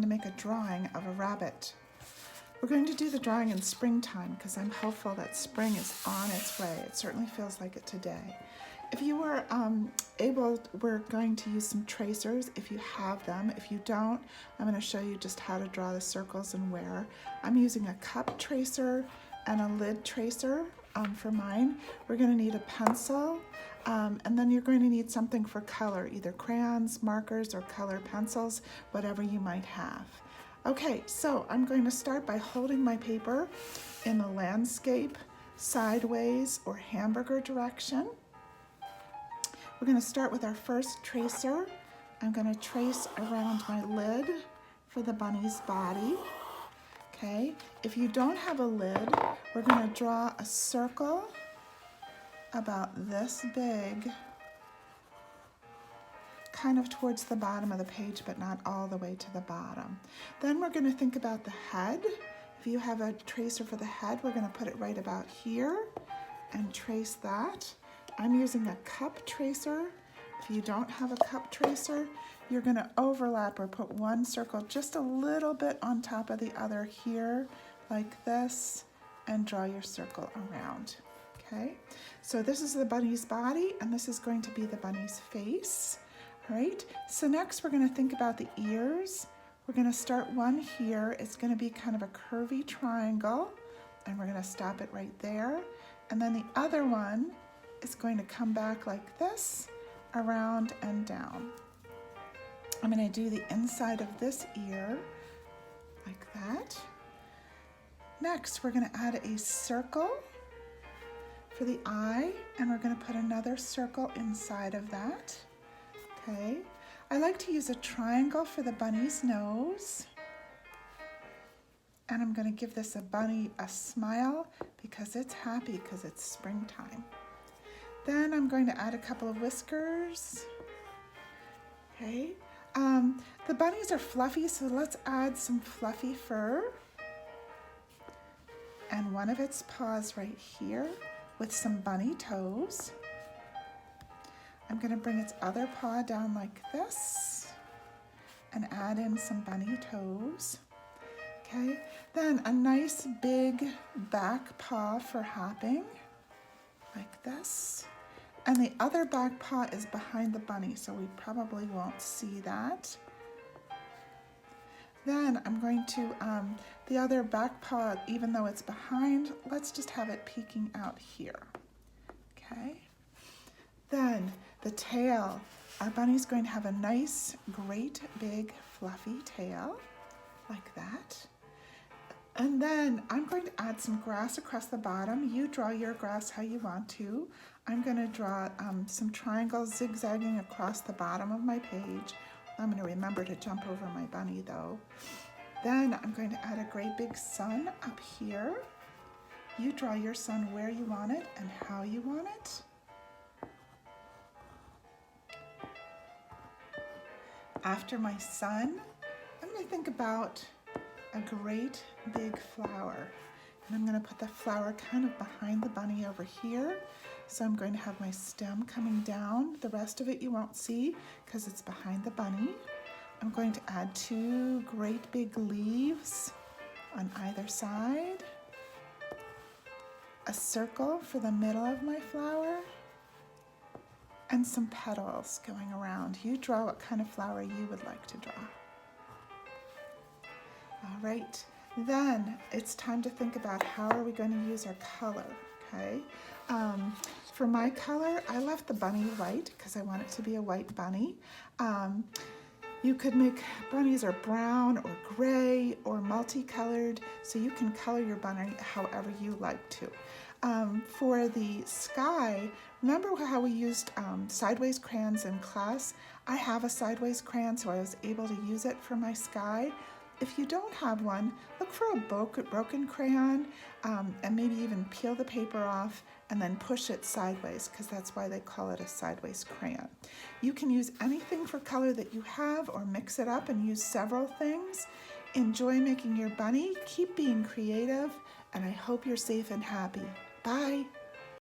to make a drawing of a rabbit. We're going to do the drawing in springtime because I'm hopeful that spring is on its way. It certainly feels like it today. If you were able, we're going to use some tracers if you have them. If you don't, I'm going to show you just how to draw the circles and where. I'm using a cup tracer and a lid tracer for mine. We're going to need a pencil, and then you're going to need something for color, either crayons, markers, or color pencils, whatever you might have. Okay, so I'm going to start by holding my paper in the landscape, sideways, or hamburger direction. We're going to start with our first tracer. I'm going to trace around my lid for the bunny's body. Okay, if you don't have a lid, we're going to draw a circle about this big, kind of towards the bottom of the page, but not all the way to the bottom. Then we're going to think about the head. If you have a tracer for the head, we're going to put it right about here and trace that. I'm using a cup tracer. If you don't have a cup tracer, you're going to overlap or put one circle just a little bit on top of the other here, like this, and draw your circle around. Okay, so this is the bunny's body, and this is going to be the bunny's face. All right, so next we're going to think about the ears. We're going to start one here. It's going to be kind of a curvy triangle, and we're going to stop it right there. And then the other one is going to come back like this, around and down. I'm going to do the inside of this ear like that. Next, we're going to add a circle for the eye, and we're going to put another circle inside of that. Okay, I like to use a triangle for the bunny's nose. And I'm going to give this bunny a smile because it's happy because it's springtime. Then I'm going to add a couple of whiskers. Okay, the bunnies are fluffy, so let's add some fluffy fur. And one of its paws right here with some bunny toes. I'm going to bring its other paw down like this and add in some bunny toes. Okay, then a nice big back paw for hopping, like this. And the other back paw is behind the bunny, so we probably won't see that. Then I'm going to, the other back paw, even though it's behind, let's just have it peeking out here. Okay. Then the tail. Our bunny's going to have a nice, great, big, fluffy tail, like that. And then I'm going to add some grass across the bottom. You draw your grass how you want to. I'm going to draw some triangles zigzagging across the bottom of my page. I'm going to remember to jump over my bunny though. Then I'm going to add a great big sun up here. You draw your sun where you want it and how you want it. After my sun, I'm going to think about a great big flower. And I'm going to put the flower kind of behind the bunny over here. So I'm going to have my stem coming down. The rest of it you won't see because it's behind the bunny. I'm going to add two great big leaves on either side. A circle for the middle of my flower. And some petals going around. You draw what kind of flower you would like to draw. All right, then it's time to think about how are we going to use our color, okay? For my color, I left the bunny white because I want it to be a white bunny. You could make bunnies are brown or gray or multicolored, so you can color your bunny however you like to. For the sky, remember how we used sideways crayons in class? I have a sideways crayon, so I was able to use it for my sky. If you don't have one, look for a broken crayon and maybe even peel the paper off and then push it sideways, because that's why they call it a sideways crayon. You can use anything for color that you have or mix it up and use several things. Enjoy making your bunny, keep being creative, and I hope you're safe and happy. Bye.